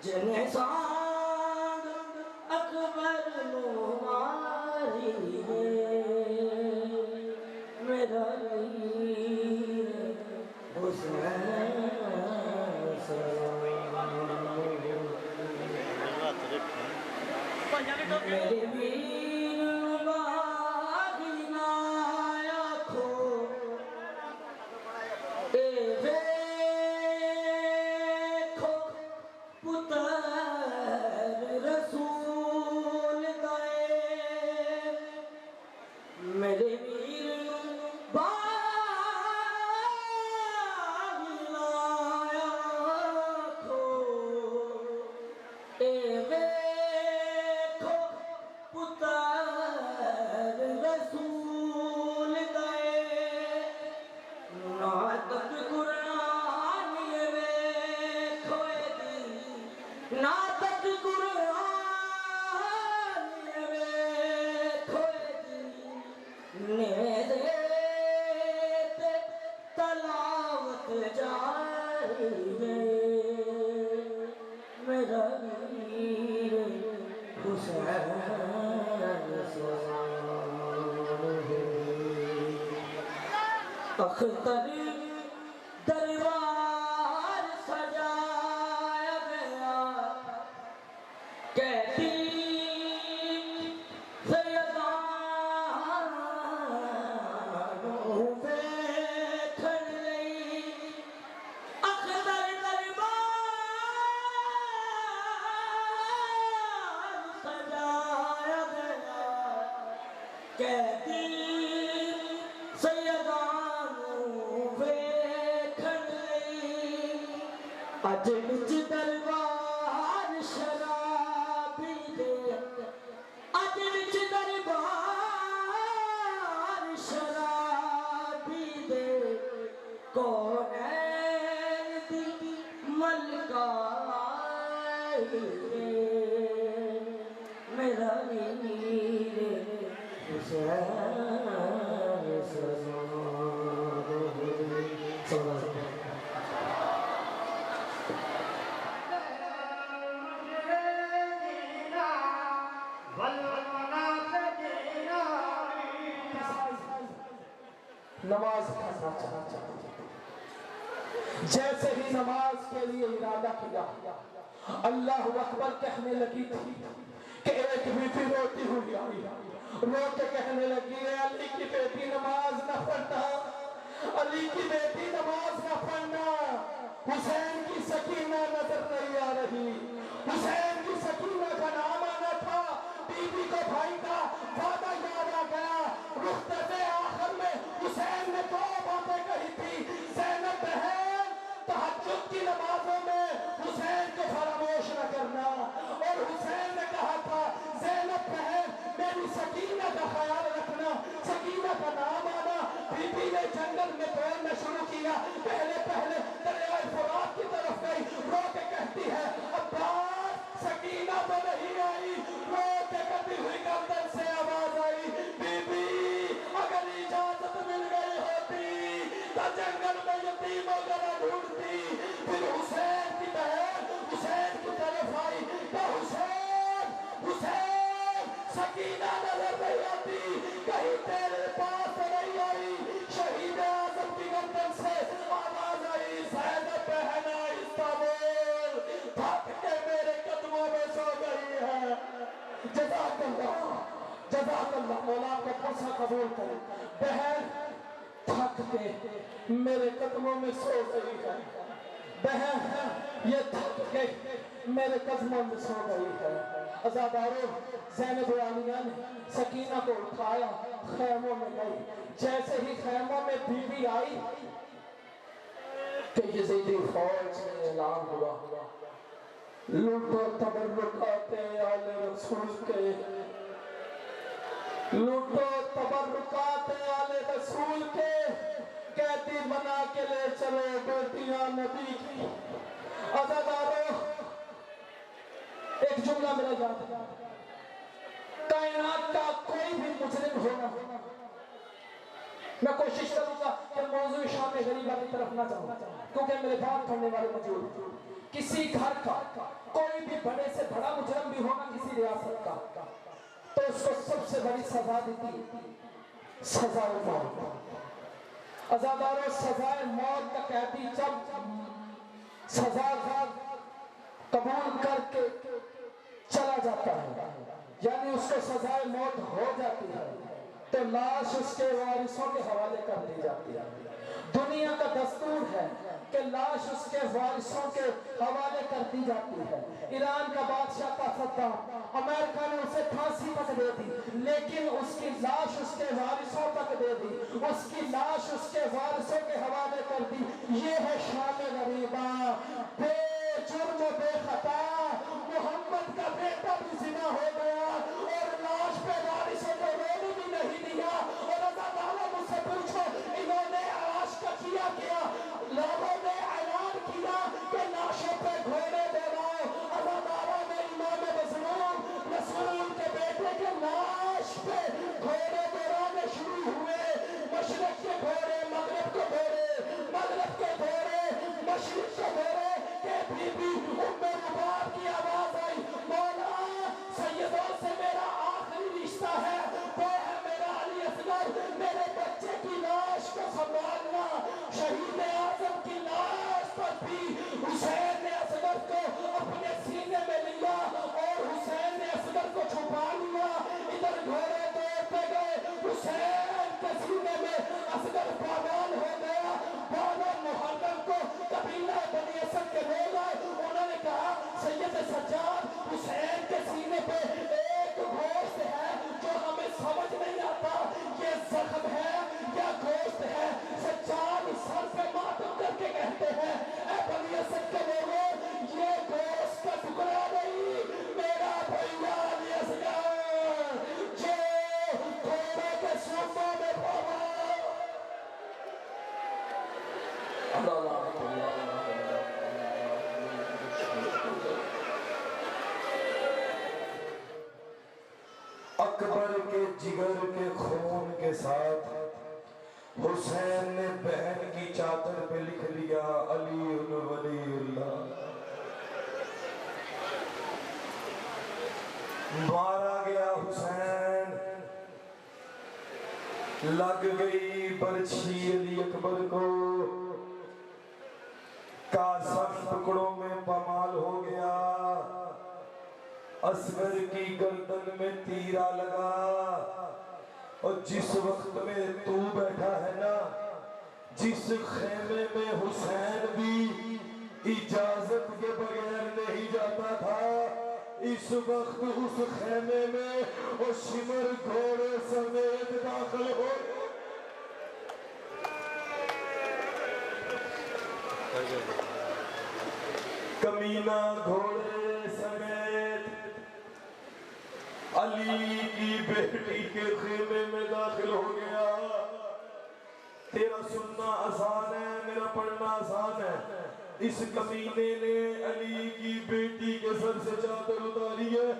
جن دیتے تلاوت جاری ہے میرا میر حسین اختر دربار سجایا گیا کہتی سیدانوں بیٹھن لئی اختر دربار سجایا گیا کہتی اج وچ دربار شرابی دے اج وچ دربار شرابی دے کونین دی ملکہ آئی ہے میرا میر حسین نماز پڑھنا چاہتا جیسے ہی نماز کے لیے ارادہ کیا اللہ اکبر کہنے لگی تھی کہ ایک بیٹی روتی ہوئی آئی رو کے کہنے لگی ہے علی کی بیٹی نماز نہ پڑھنا علی کی بیٹی نماز نہ پڑھنا حسین کی سکینہ نظر نہیں آ رہی حسین کی سکینہ کا نام آنا تھا بی بی کو بھائی کا وعدہ یاد آ گیا رخصت آخر میں حسین نے دو باتیں کہی تھی زینب بہن تہجد کی نمازوں میں حسین کو فراموش نہ کرنا اور حسین نے کہا تھا زینب بہن میری سکینہ کا خیال رکھنا سکینہ کا نام آنا بی بی نے جنگل میں دوڑنا شروع کیا پہلے دریائے فرات کی طرف گئی رو کے کہتی ہے عباس سکینہ تو نہیں آئی رو کے کہتی ہوئی گردن سے آواز آئی بی بی اگر اجازت مل گئی ہوتی تو جنگل میں یتیموں کو نہ ڈھونڈتی پھر حسین کی بہن حسین کی طرف آئی کہ حسین سکینہ نظر نہیں آتی کہیں تیرے پاس نہیں آئی شہید اعظم کی گردن سے آواز آئی زینب بہن آہستہ بول تھک کے میرے قدموں میں سو گئی ہے جزاک اللہ مولا کا قصہ قبول کرے بہن تھک کے میرے قدموں میں سو گئی ہے بہن یہ تھک کے میرے قدموں میں سو گئی ہے عزاداروں زینب عالیہ نے سکینہ کو اٹھایا خیموں میں گئی جیسے ہی خیموں میں بی بی آئی کہ یزیدی فوج میں اعلان ہوا لوٹو تبرکات آل رسول کے لوٹو تبرکات آل رسول کے کہتی بنا کے لے چلو بیٹیاں نبی کی عزاداروں ایک جملہ میرا یاد ہے کائنات کا کوئی بھی مجرم ہونا میں کوشش کروں گا کہ موضوع شام غریبہ کی طرف نہ جاؤں کیونکہ میرے بات کرنے والے موجود کسی گھر کا کوئی بھی بڑے سے بڑا مجرم بھی ہونا کسی ریاست کا تو اس کو سب سے بڑی سزا دیتی سزا موت عزاداروں سزائے موت کا قیدی جب سزا قبول کر کے چلا جاتا ہے یعنی اس کو سزائے موت ہو جاتی ہے تو لاش اس کے وارثوں کے حوالے کر دی جاتی ہے دنیا کا دستور ہے کہ لاش اس کے وارثوں کے حوالے کر دی جاتی ہے ایران کا بادشاہ تھا صدام امریکہ نے اسے پھانسی تک دے دی لیکن اس کی لاش اس کے وارثوں تک دے دی اس کی لاش اس کے وارثوں کے حوالے کر دی یہ ہے شام غریبہ بے جرم و بے خطا محمد کا بیٹا بھی زنا ہو گیا اور لاش پہ وارثوں کو رونے بھی نہیں دیا اور عزاداروں مجھ سے پوچھو انہوں نے آواز کا کیا لوگوں نے اعلان کیا کہ لاشوں پہ گھوڑے دوڑاؤ عزاداروں نے امام مظلوم رسول کے بیٹے کے لاش پہ گھوڑے دوڑانے شروع ہوئے اکبر کے جگر کے خون کے ساتھ حسین نے بہن کی چادر پہ لکھ لیا علی ولی اللہ. مارا گیا حسین، لگ گئی برچھی علی اکبر کو، کاسف ٹکڑوں میں پامال ہو گیا، اصغر کی گردن میں تیرا لگا. اور جس وقت میں تو بیٹھا ہے نا، جس خیمے میں حسین بھی اجازت کے بغیر نہیں جاتا تھا، اس وقت اس خیمے میں وہ شمر گھوڑے سمیت داخل ہو گئے. کمینہ گھوڑے سمیت علی کی بیٹی کے خیمے میں داخل ہو گیا. تیرا سننا آسان ہے، میرا پڑھنا آسان ہے. اس کمینے نے علی کی بیٹی کے سر سے چادر اتاری ہے،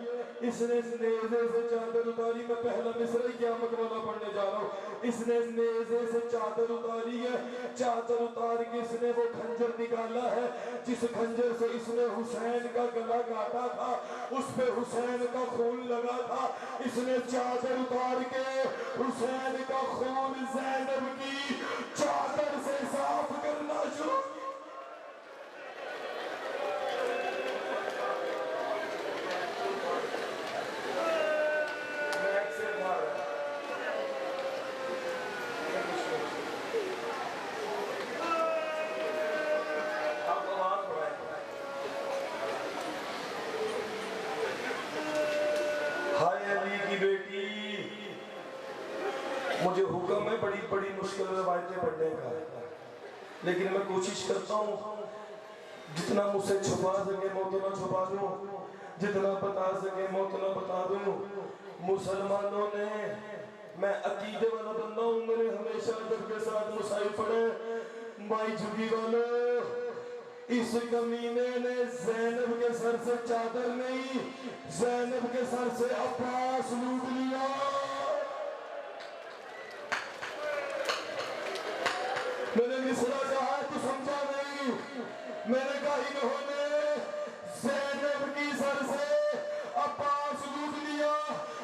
اس نے نیزے سے چادر اتاری. میں پہلا مصرع قیامت والا پڑھنے جا رہا ہوں. اس نے نیزے سے چادر اتاری ہے، چادر اتار کے اس نے وہ کھنجر نکالا ہے جس کھنجر سے اس نے حسین کا گلا کاٹا تھا، اس پہ حسین کا خون لگا تھا. اس نے چادر اتار کے حسین کا خون زینب کی چادر سے صاف کرنا شروع. مجھے حکم ہے بڑی بڑی مشکل روایتیں پڑھنے کا، لیکن میں کوشش کرتا ہوں جتنا مجھ سے چھپا سکے میں اتنا چھپا دوں، جتنا بتا سکے میں اتنا بتا دوں. مسلمانوں نے، میں عقیدے والا بندہ ہوں، میں نے ہمیشہ ادب کے ساتھ مسائل پڑھے. مائی جھگی والو، اس کمینے نے زینب کے سر سے چادر نہیں، زینب کے سر سے عباس لوٹ لیا. میں نے مصرع کہا تو سمجھا نہیں، میں نے کہا انہوں نے زینب کی سر سے عباس لوٹ لیا.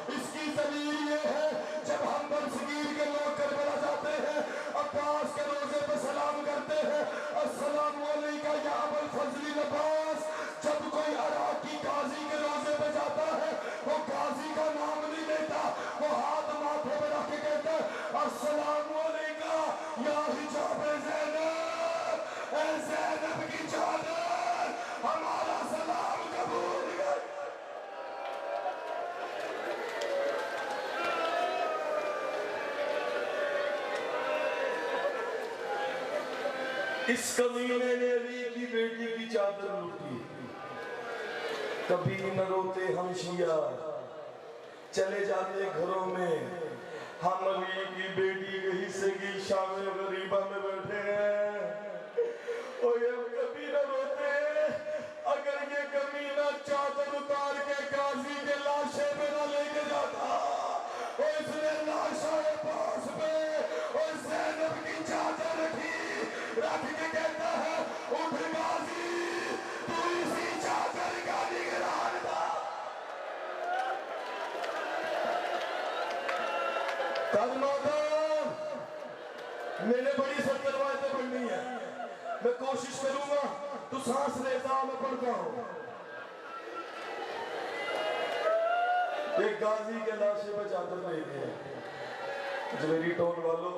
اس کی دلیل یہ ہے، جب ہم برصغیر کے لوگ کربلا جاتے ہیں، عباس کے روزے پہ سلام کرتے ہیں، السلام علیکہ یا ابا الفضل عباس. جب کوئی عراقی غازی کے روزے پہ جاتا ہے، وہ غازی کا نام نہیں لیتا، وہ ہاتھ ماتھے پہ رکھ کے کہتا ہے السلام علیکہ یا حجاب زینب، اے زینب کی چادر ہمارا سلام قبول کر. اس کمینے نے علی کی بیٹی کی چادر لوٹی. کبھی نہ روتے ہم شیعہ، چلے جاتے گھروں میں، ہم علی کی بیٹی کے حصے کی شامل غریبہ میں بیٹھے ہیں. اور یہ کبھی نہ روتے اگر یہ کمینہ چادر اتار کے غازی کے لاشے پہ نہ لے کے جاتا. اور اس نے لاشا پاس پہ اور زینب کی چادر رکھی، رکھ کے کہتا ہے اٹھ غازی، تو اسی چادر کا نگران تھا. میں نے بڑی سخت روایتیں پڑھنی ہیں، میں کوشش کروں گا تو سانس لیتا میں پڑھتا ہوں. ایک غازی کے لاشے پہ چادر لے کے، جویری ٹون والوں،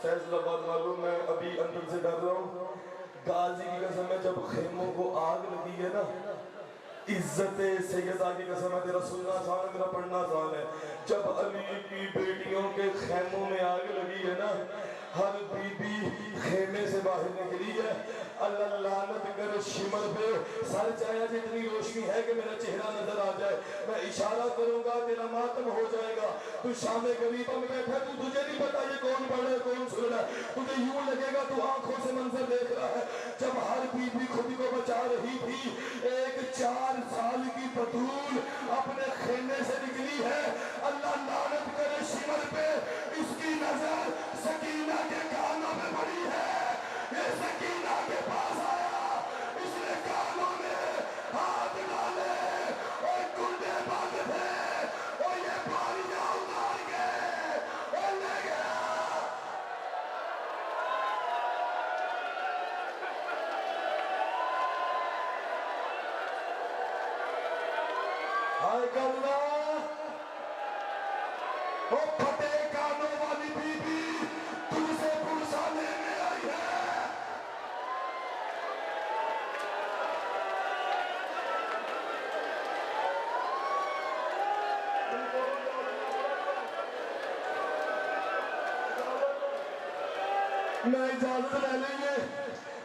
فیصل آباد والوں، میں ابھی اندر سے ڈر رہا ہوں. غازی کی قسم ہے، جب خیموں کو آگ لگی ہے نا، عزت سیدہ کی قسم ہے، تیرا سننا آسان ہے، میرا پڑھنا آسان ہے. جب علی کی بیٹیوں کے خیموں میں آگ لگی ہے نا، ہر بی بی خیمے سے باہر نکلی ہے، اللہ لعنت کر شمر پہ، سر چاہیا جتنی روشنی ہے کہ میرا چہرہ نظر آ جائے، میں اشارہ کروں گا تیرا ماتم ہو جائے گا، تو شام غریبہ میں بیٹھا تو تجھے نہیں پتا یہ کون پڑھ رہا ہے کون سن رہا ہے، تجھے یوں لگے گا تو آنکھوں سے منظر دیکھ رہا ہے، جب ہر بی بی خود کو بچا رہی تھی، ایک 4 سال کی بطول اپنے خیمے سے نکلی ہے، اللہ لعنت کرے شمر پہ، اس کی نظر سکینہ کے کانوں میں پڑی ہے، یہ سکینہ کے پاس آیا، اس نے کانوں میں ہاتھ ڈالے، اور کنڈے بند تھے، اور یہ باریاں اتار کے اور لے گیا۔ ہائے اللہ، وہ پھٹے کانوں والی بی بی تجھ سے پرسا لینے آئی ہے۔ میں اجازت لے لیں گے،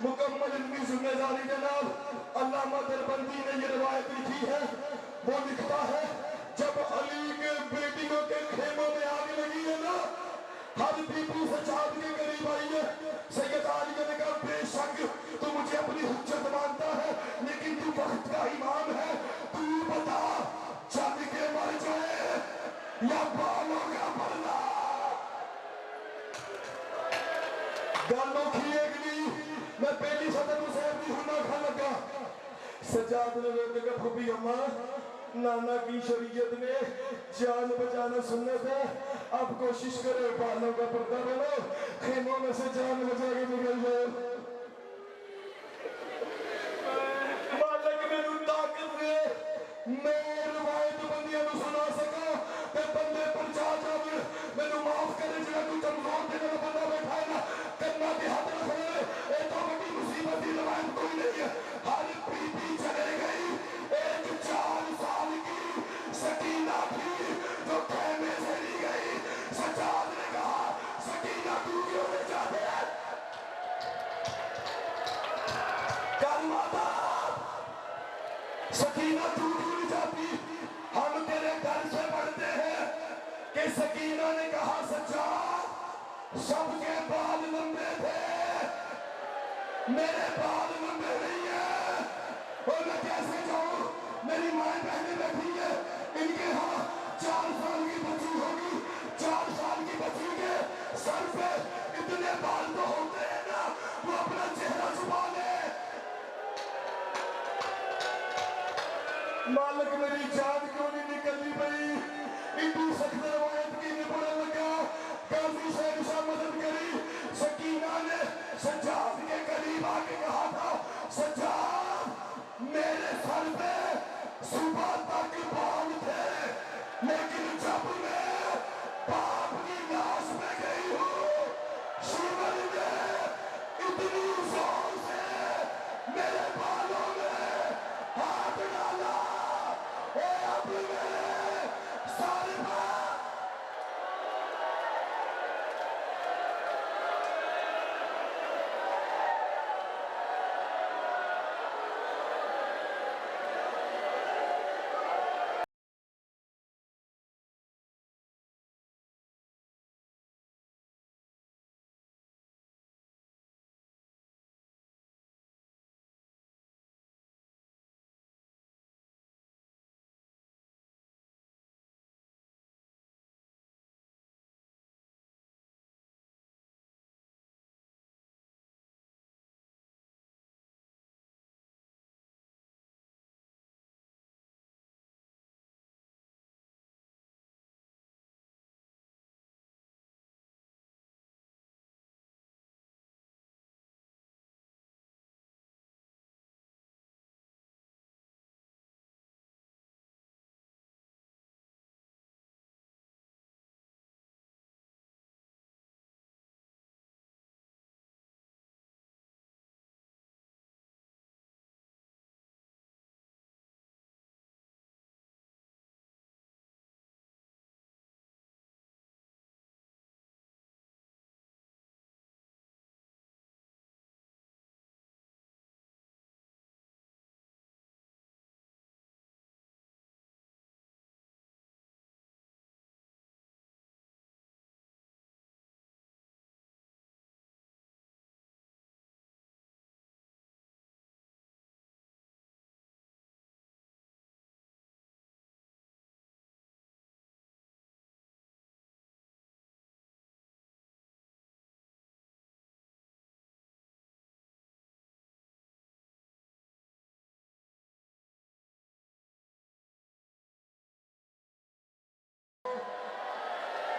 مکمل ان کی ذمہ داری جناب علامہ دیوبندی نے یہ روایت لکھی ہے، وہ لکھتا ہے جب علی کے بیٹیوں کے خیموں میں آگ لگی ہے نا، ہر بی بی سجاد کے قریب آئی ہے، سید علی نے کہا بے شک تو مجھے اپنی حجت مانتا ہے لیکن تو وقت کا امام ہے، تو بتا جنگ کے مر جائے یا بالوں کا پردہ۔ گالوں کی اگلی میں پہلی صدر حسین بھی ہوں نہ کھا لگا، سجاد نے روکے کہ پھوپھی اماں نانا کی شریعت میں جان بچانا سنت ہے، اب کوشش کرو بالوں کا پردہ بنو، خیموں میں سے جان بچا کے نکل جائے۔ مالک میں نو طاقت دے، میں روایت بندیاں نو سنا سکا، تے بندے پر جا جاوے، میں نو معاف کرے جڑا کوئی کمزور تے میرا بندہ بیٹھا ہے نا، کرنا کے ہاتھ رکھ لے، اے تو بڑی مصیبت کی روایت کوئی نہیں ہے۔ ہر بی بی چلے گئی، ایک 4 سال کی سکینہ تھی جو خیمے سے لی گئی، سجاد نے کہا سکینہ تو کیوں نہیں جاتے ہیں؟ کلمہ دا سکینہ تو کیوں نہیں جاتی؟ ہم تیرے گھر سے پڑھتے ہیں کہ سکینہ نے کہا سجاد سب کے بال لمبے تھے، میرے بال لمبے نہیں ہیں، اور میں کیسے جاؤں؟ میری مائیں بہنیں بیٹھی ہیں، ان کے ہاں 4 سال کی بچی ہوگی، 4 سال کی بچی کے سر پہ اتنے بال تو ہوتے ہیں نا، وہ اپنا چہرہ چھپا لے۔ مالک میری جان کیوں نہیں نکلنی پئی، اتنی سخت روایت کی نہیں پڑھنے لگا، قاضی شیخ شاہ مدد کری، سکینہ نے سجاد کے قریب آ کے کہا تھا سجاد میرے سر پہ صبح تک بال تھے، لیکن جب میں باپ کی لاش میں گئی ہوں، شیور نے اتنی زور سے میرے بالوں میں ہاتھ ڈالا، اے اب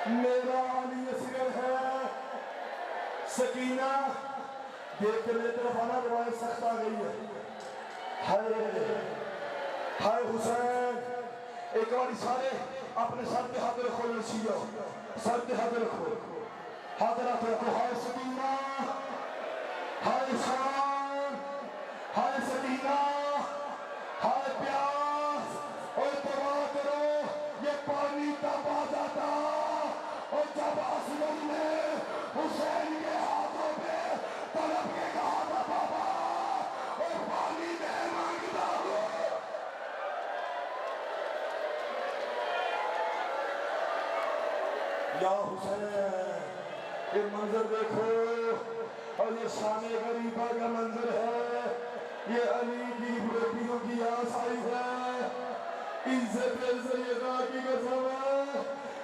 میرا علی اصغر ہے سکینہ دیکھ کے میرے طرف آنا روایت سخت آ گئی ہے ہائے حسین ایک بار سارے اپنے سر پہ ہاتھ رکھو لڑسیو سر پہ ہاتھ رکھو ہاتھ رکھو ہائے سکینہ ہائے حسین ہائے سکینہ ہائے پیاس اور دعا کرو یہ پانی تب آ جاتا اور جب اصغر نے حسین کے ہاتھوں پہ طلب کے کہا تھا بابا اور پانی میں مانگتا ہوں یا حسین یہ منظر دیکھو اور یہ شان غریبہ کا منظر ہے یہ علی کی بیٹیوں کی آسائی ہے عزت سیدہ کی قسم ہے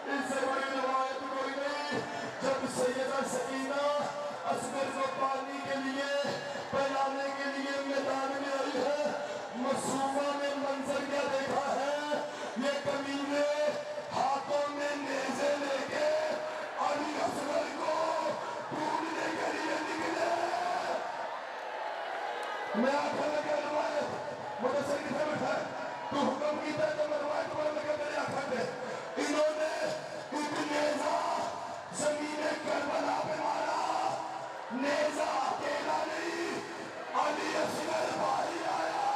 اس سے بڑی روایت کوئی نہیں جب سیدہ سکینہ اصغر کو پانی کے لیے پلانے کے لیے میدان میں آئی ہے معصومہ نے منظر کیا دیکھا ہے یہ کمینے ہاتھوں میں نیزے لے کے علی اصغر کو ڈھونڈنے کے لیے نکلے میں آنکھیں لگے روایت مجھے سے کسے بیٹھا ہے تو حکم کیتا ہے تو میں روایت پڑھ لگے میری آنکھیں پہ انہوں نے ایک نیزہ زمین کربلا پہ مارا نیزہ اکیلا نہیں علی اصغر بھائی آیا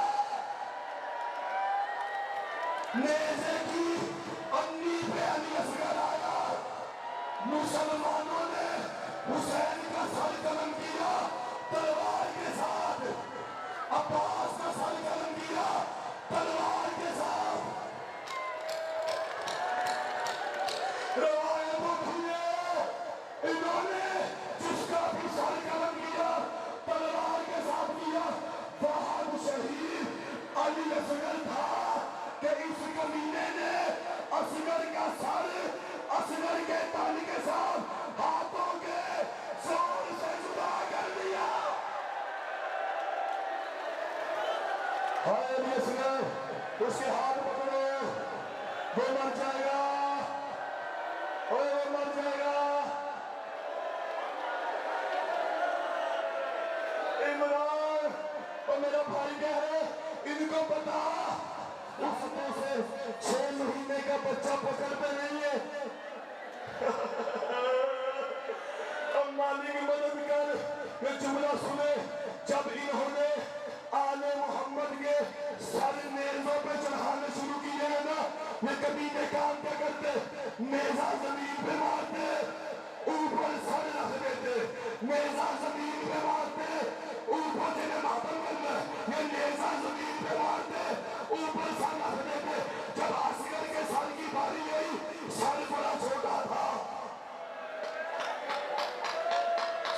نیزے کی انی پہ علی اصغر آیا مسلمانوں نے حسین کا سر قلم کیا تلوار کے ساتھ عباس کا سر قلم کیا تلوار کے ساتھ روایت اٹھیے انہوں نے جس کا بھی سر قلم کیا تلوار کے ساتھ کیا وہاں شہید علی اصغر تھا کہ اس کمینے نے اصغر کا سر اصغر کے تن کے ساتھ ہاتھوں کے زور سے جدا کر دیا ہائے علی اصغر اس کے ہاتھ پکڑو وہ مر جائے گا وہ مر جائے گا عمران اور میرا بھائی کہہ رہے ان کو پتا اس کو سے 6 مہینے کا بچہ پکڑ پہ نہیں ہے اب مالی کی مدد کر یہ جملہ سنے جب انہوں نے آل محمد کے سر نیزوں پہ چڑھانے شروع کیے ہیں نا یہ کبھی نے کام کیا کرتے نیزہ زمین پہ مارتے اوپر سر رکھ دیتے نیزہ زمین پہ مارتے اوپر جنہیں ماتم کرنا یہ نیزہ زمین پہ مارتے اوپر سر رکھ دیتے جب اصغر کے سر کی باری آئی سر بڑا چھوٹا تھا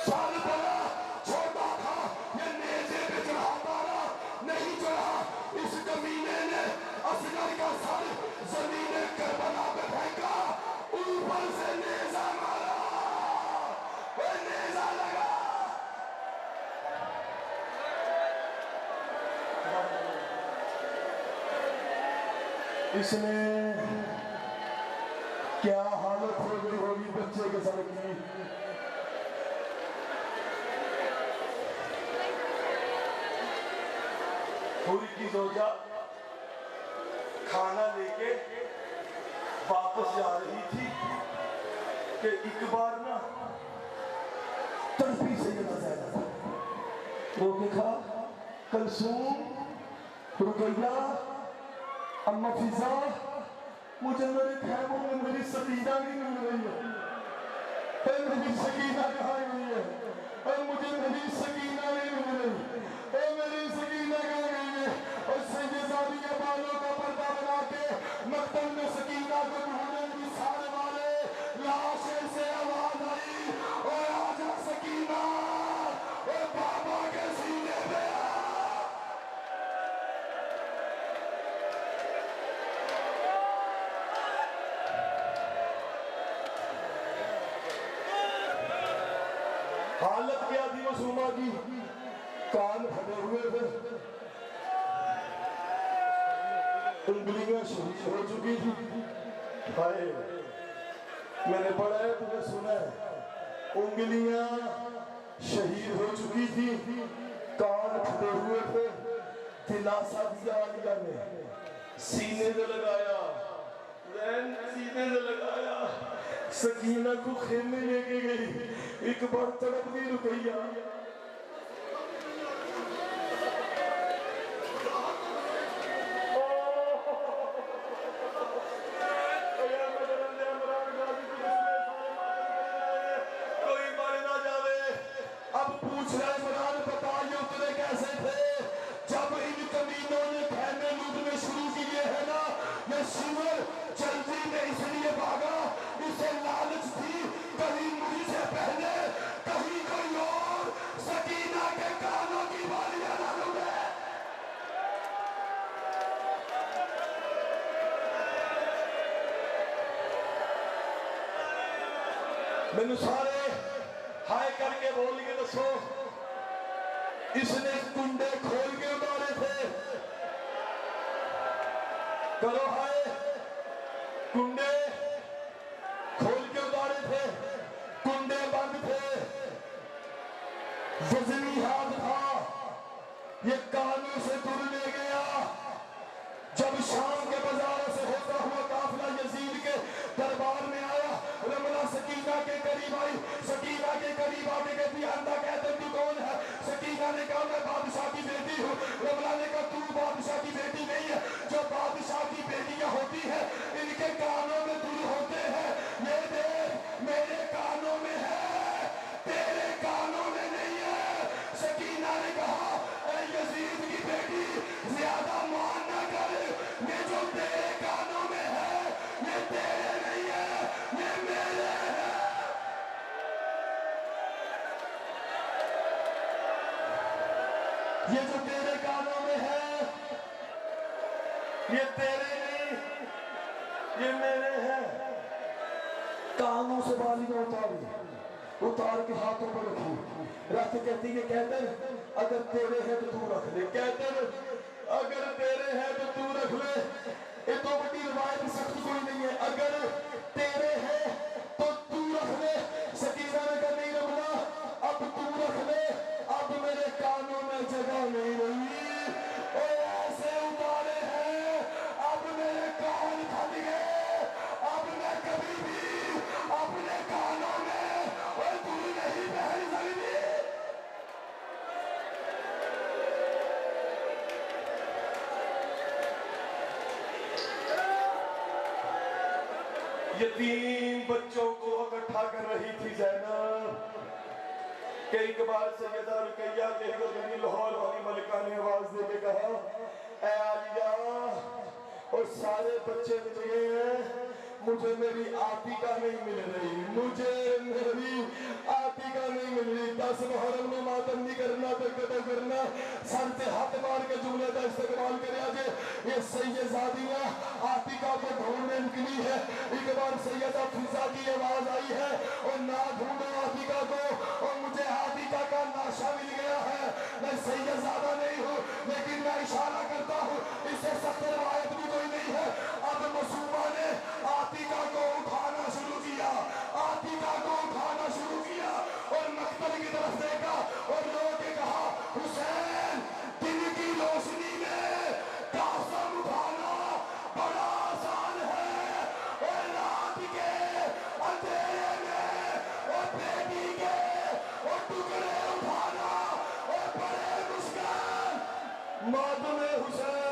سر بڑا چھوٹا تھا یہ نیزے پہ چڑھاتا رہا نہیں چڑھا اس کمینے نے اصغر کا سر زمین کربلا پہ پھینکا اوپر سے نیزہ مارا وہ نیزہ لگا اس نے کیا حالت ہو گئی ہوگی بچے کے سر کی پوری کی زوجہ کھانا لے کے واپس جا رہی تھی کہ ایک بار نا تڑپی سیدہ زینب رو کے کھا کلثوم رقیہ اما فضا مجھے میرے خیموں میں میری سکینہ نہیں مل رہی ہے اے میری سکینہ کہاں گئی ہے اے مجھے میری سکینہ نہیں مل رہی اے میری سکینہ کہاں گئی ہے اور سیدزادی کے بالوں کا پردہ بنا کے مقتل میں سکینہ کو ڈھونڈنے کی سارے والے لاشے سے آواز آئی اور آجا سکینہ اور بابا کے سینے پہ حالت کیا تھی معصومہ کی کان پھٹے ہوئے تھے انگلیاں شہید ہو چکی تھی ہائے میں نے پڑھا ہے تمہیں سنا ہے انگلیاں شہید ہو چکی تھی کان پھٹے ہوئے تھے دلاسا دیا علیہ نے سینے سے لگایا زین سینے سے لگایا سکینہ کو خیمے لے کے گئی ایک بار تڑپ بھی رکیا میں نے سارے ہائے کر کے بول کے دسو اس نے کنڈے کھول کے اتارے تھے کرو ہائے کنڈے کھول کے اتارے تھے کنڈے بند تھے وزنی ہاتھ تھا یہ کانوں سے دور لے گیا جب شام کے بازار سے ہوتا ہوا قافلہ یزید کے دربار میں آیا رملہ سکینہ کے قریب آئی سکینہ کے قریب آگے کہتی اندھا کہتے تو کون ہے سکینہ نے کہا میں بادشاہ کی بیٹی ہوں رملہ نے کہا تو بادشاہ کی بیٹی نہیں ہے جو بادشاہ کی بیٹیاں ہوتی ہیں ان کے کانوں میں دل ہوتے ہیں یہ دیکھ میرے کانوں میں ہے تیرے کانوں میں نہیں ہے سکینہ نے کہا اے یزید کی بیٹی زیادہ مان نہ کر یہ جو تیرے کانوں میں ہے یہ تیرے نہیں ہے یہ میرے ہے یہ جو تیرے کانوں میں ہے یہ تیرے نہیں یہ میرے ہے کانوں سے بالیاں اتار کے ہاتھوں پر رکھی رکھ کہتی کہ کہتر اگر تیرے ہے تو تو رکھ لے کہتر اگر تیرے ہے تو تو رکھ لے یہ تو بڑی روایت سخت کوئی نہیں ہے اگر تیرے ہے تو تو رکھ لے سکینہ نے کہا نہیں رملہ اب تو رکھ لے اب میرے کانوں میں جگہ نہیں رہی اے ایسے اتارے ہیں اب میرے کان پھٹ گئے اب میں کبھی بھی اپنے کانوں میں اور تو نہیں پہن سکتی یتیم بچوں کو اکٹھا کر رہی تھی زینب کہ ایک بار سیدہ رقیہ کے غزنی لاہور والی ملکہ نے آواز دے کے کہا اے عالیہ اور سارے بچے مل گئے ہیں مجھے میری عاتقہ نہیں مل رہی مجھے میری عاتقہ نہیں مل رہی 10 محرم میں ماتم نہیں کرنا تو قدر کرنا سر سے ہاتھ مار کے جملے کا استقبال کرے آجے یہ سیدزادیاں عاتقہ کو ڈھونڈنے نکلی ہے ایک بار سیدہ فضا کی آواز آئی ہے اور نہ ڈھونڈو عاتقہ کو اور مجھے عاتقہ کا ناشا مل گیا ہے میں سیدزادہ نہیں ہوں لیکن میں اشارہ کرتا ہوں اس سے سخت روایت بھی کوئی نہیں ہے اب مصوبہ نے عاتقہ کو اٹھانا شروع کیا عاتقہ کو اٹھانا شروع کیا اور مقتل کی طرف دیکھا اور لوگ نے کہا حسین دن کی روشنی میں قاسم اٹھانا بڑا آسان ہے اور رات کے اندھیرے میں اور بیٹی کے اور ٹکڑے اٹھانا اور بڑے مشکل ماتم حسین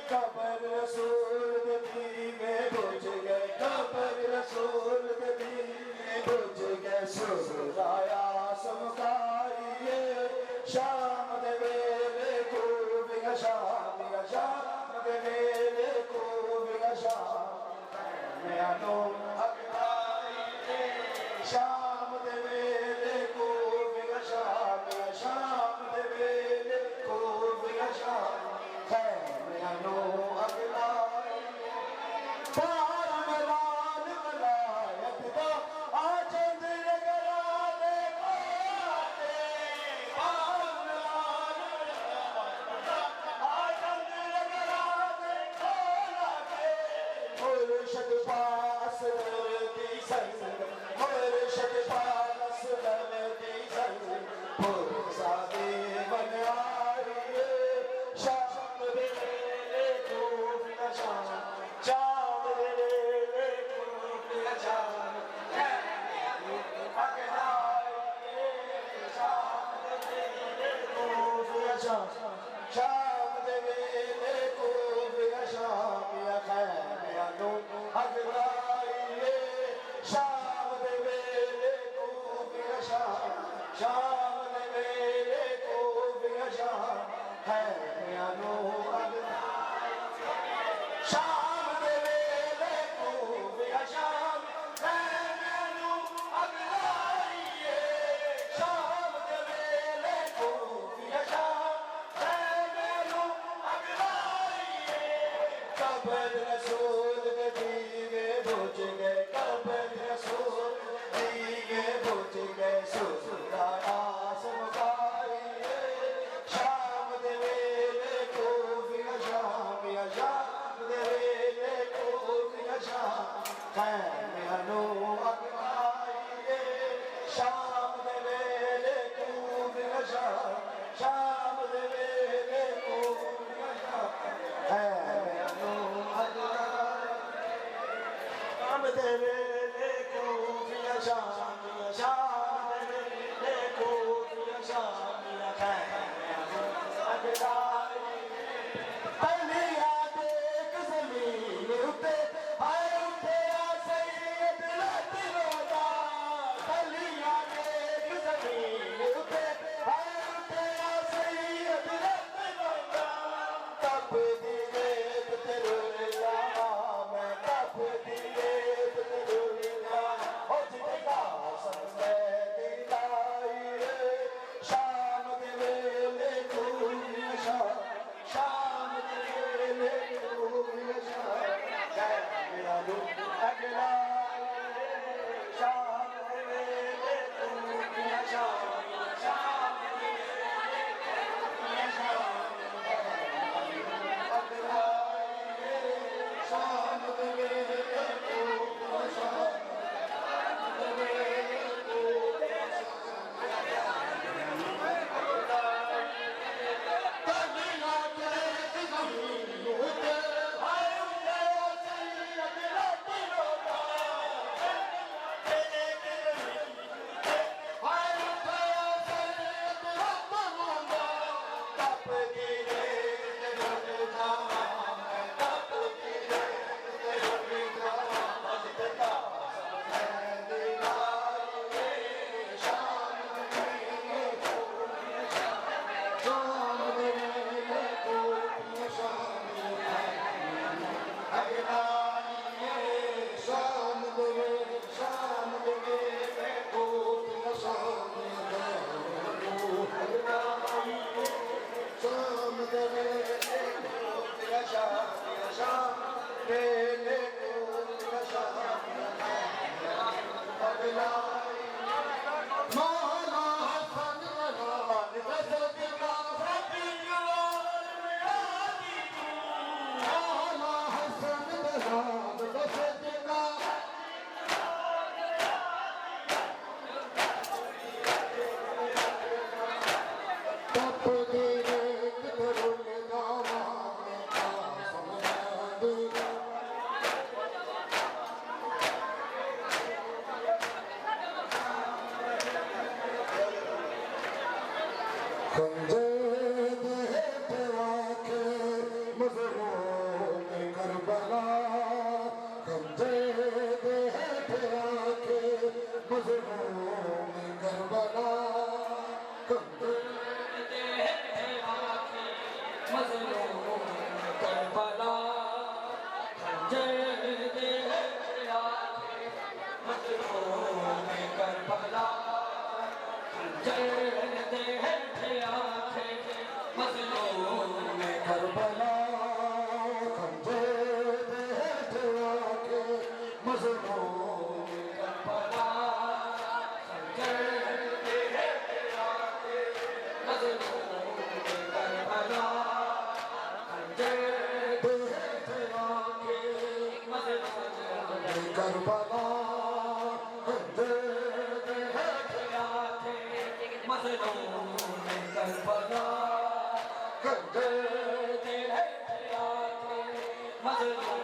قبر رسول دی میں بجھ گئے قبر رسول دی میں بجھ گئے سرایا سمکائیے شام دے ویلے کو بگا شام دے ویلے کو بگا شام میں آنو اگلائیے شام دے ویلے کو بگا شام دے ویلے کو بگا شام نو اگلائیے پار ملال ملایت دا آجند لگرا دے پاتے پار ملال ملایت دا آجند لگرا دے پاتے مرشد پاس دی سنگ مرشد پاس دی سنگ پرسا دے بن آئیے شام دے شام دے ویلے کو بگا شام اگلائیے شام دے ویلے کو بگا شام دے ویلے کو بگا شام یا خیر آنو اگلائیے شام دے ویلے کو بگا شام دے ویلے کو بگا شام خیر آنو اگلائیے شام دے ویلے کو بگا شام خیر آنو اگلائیے شام دے ویلے کو بگا شام خیر آنو اگلائیے قبر رسول دے دیوے بجھ گئے قبر رسول دیوے بجھ گئے سرایا سمکائیے شام دے ویلے کو بگا شام یا شام دے ویلے کو بگا شام خیر آنو اگلائیے شام دے ویلے کو بگا شام دے ویلے کو بگا شام خیر آنو اگلائیے شام دے ویلے کو بگا شام دے ویلے کو بگا شام خیر آنو اگلائیے پہلیا دیکھ زمین اتے آئے اٹھے آ سید لت رودا پہلیا دیکھ زمین اتے آئے اٹھے آ سید لت رودا تب دی ریت تے رولیا میں تب دی ریت تے رولیا او جتگا سنسے دی لائیے شام دے ویلے کو بگا شام دے ویلے کو بگا شام خیر آنو اگلائیے شام دے ویلے کو بگا شام خنجر دیتے آکے مظلوم کربلا خنجر دیتے آکے مظلوم کربلا خنجر دیتے آکے مظلوم کربلا خنجر دیتے آکے مظلوم کربلا خنجر دیتے آکے مظلوم کربلا خنجر دیتے آکے مظلوم کربلا خنجر دیتے آکے مظلوم کربلا خنجر دیتے آکے مظلوم کربلا خنجر دیتے آکے مظلوم کربلا خنجر دیتے آکے مظلوم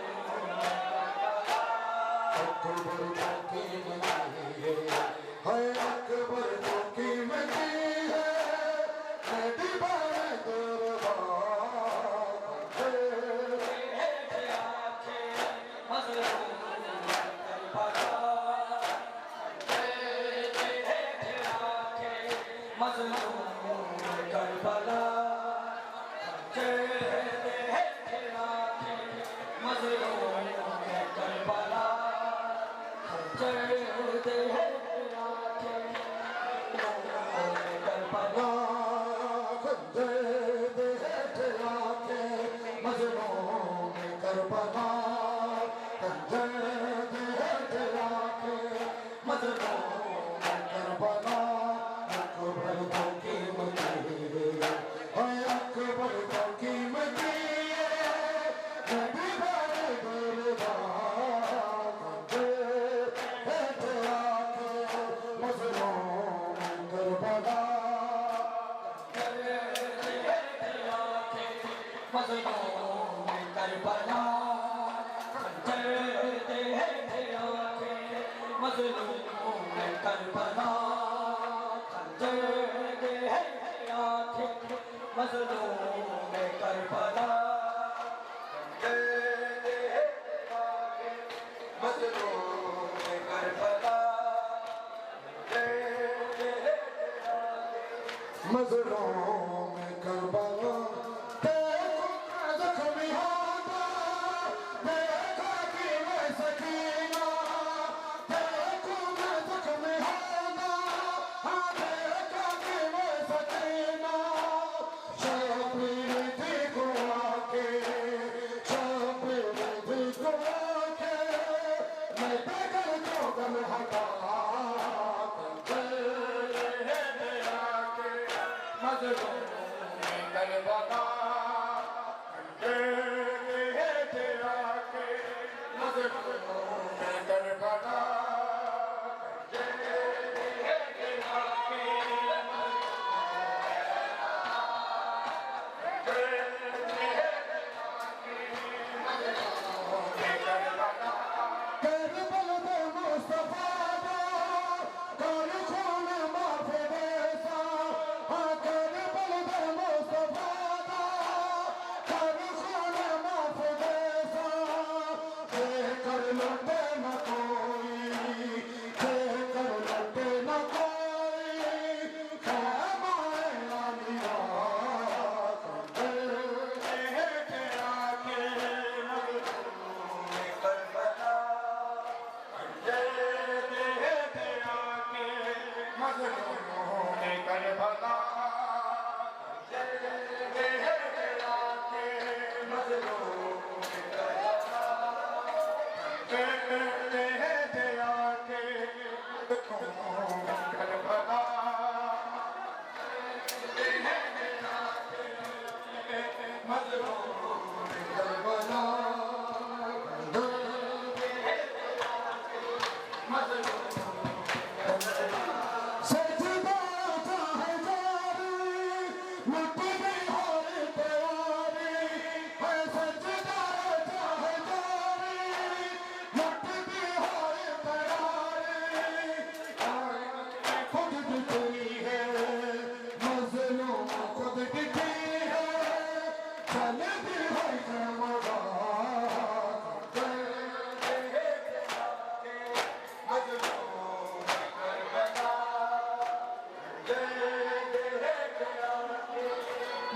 اکبر تو قیمتی ہے اکبر تو قیمتی ہے میں دیوار دربار دیتے آکے مظلوم کربلا دیتے آکے مظلوم کربلا دیتے آکے مظلوم کربلا دیتے آکے کربلا خنجر دیتے آکے مظلوم کربلا خنجر دیتے آکے مظلوم کربلا اکبر تو قیمتی ہے اکبر تو قیمتی ہے میں دیوار دربار خنجر دیتے آکے مظلوم کربلا مظلوم کربلا دیتے آکے مظلوم کربلا دیتے آکے مظلوم کربلا دیتے آکے مظلوم کربلا دیتے آکے مظلوم کربلا دیکھو میں زخمی ہوتا دیکھا کہ میں سکینہ دیکھو میں زخمی ہوتا دیکھا کہ میں سکینہ شبیر تھی کو آکے شبیر تھی کو آکے میں بغیر تو غم ہٹا مظلوم کربلا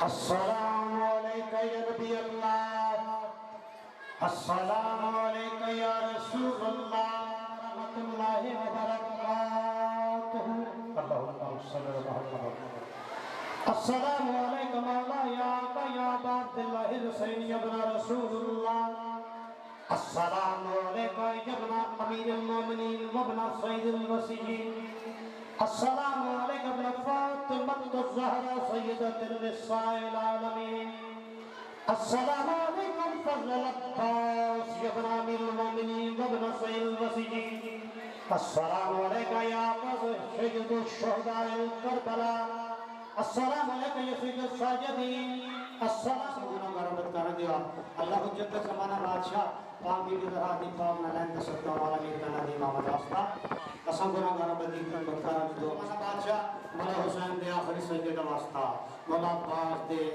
السلام علیکم یا نبی اللہ، السلام علیکم یا رسول اللہ، رحمت اللہ وبرکاتہ، اللہم صلی اللہ علیہ وسلم۔ السلام علیکم مولا یا آقا یا عبد اللہ حسین ابن رسول اللہ، السلام علیکم ابن امیر المومنین وابن سید الوسیین، السلام علیکم ابن فاطمۃ الزہرا سیدۃ النساء العالمین، السلام علیکم فضل العباس ابن امیر المومنین وابن سید الوسیین، السلام علیکم یا سید الشہداء کربلا، السلام علیکم یا سید الساجدین، السلام علیکم غربت کر دیا اللہ حجت زمانہ بادشاہ پاک بی بی ذرا دی پاک نلین دستا والا میرکانا دی امام جاستا قسم گناہ غربت دی بکارا دی دو زمانہ بادشاہ مولا حسین دے آخری سجدے دا واسطہ، مولا عباس دے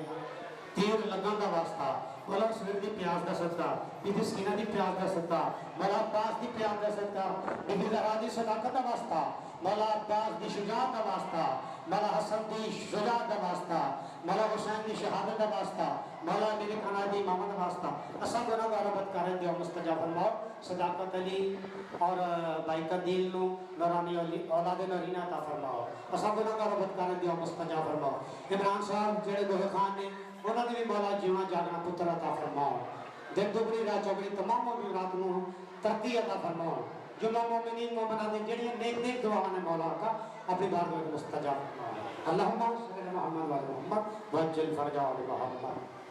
تیر لگن دا واسطہ، مولا سویر دی پیاز دا صدقہ، بی بی سکینہ دی پیاز دا صدقہ، مولا عباس دی پیاز دا صدقہ، بی بی ذرا دی صداقت دا واسطہ، مولا عباس دی شجاعت دا واسطہ، مولا حسن دی شجاعت دا واسطہ، مولا حسین دی شہادت دا واسطہ، مولا میرے کھانا دی امامت دا واسطہ، قسم گناہ غربت کریں دیو مستجاب فرماؤ، صداقت علی اور بائکت دیل نو نورانی اولاد نورینہ عطا فرماؤ، قسم گناہ غربت کریں دیو مستجاب فرماؤ۔ عمران صاحب جڑے دوہے خان نے انہوں نے بھی مولا جیوان جاگنا پتر عطا فرماؤ، دن دوبری رات چوبری تمام مومنات نو ترقی عطا فرماؤ، جملہ مومنین مومنات جڑی نیک نیک دعاواں نے مولا کا اپنی بارگاہ میں مستجاب فرماؤ۔ اللہم صلی اللہ محمد و محمد وجل فرجہ محمد۔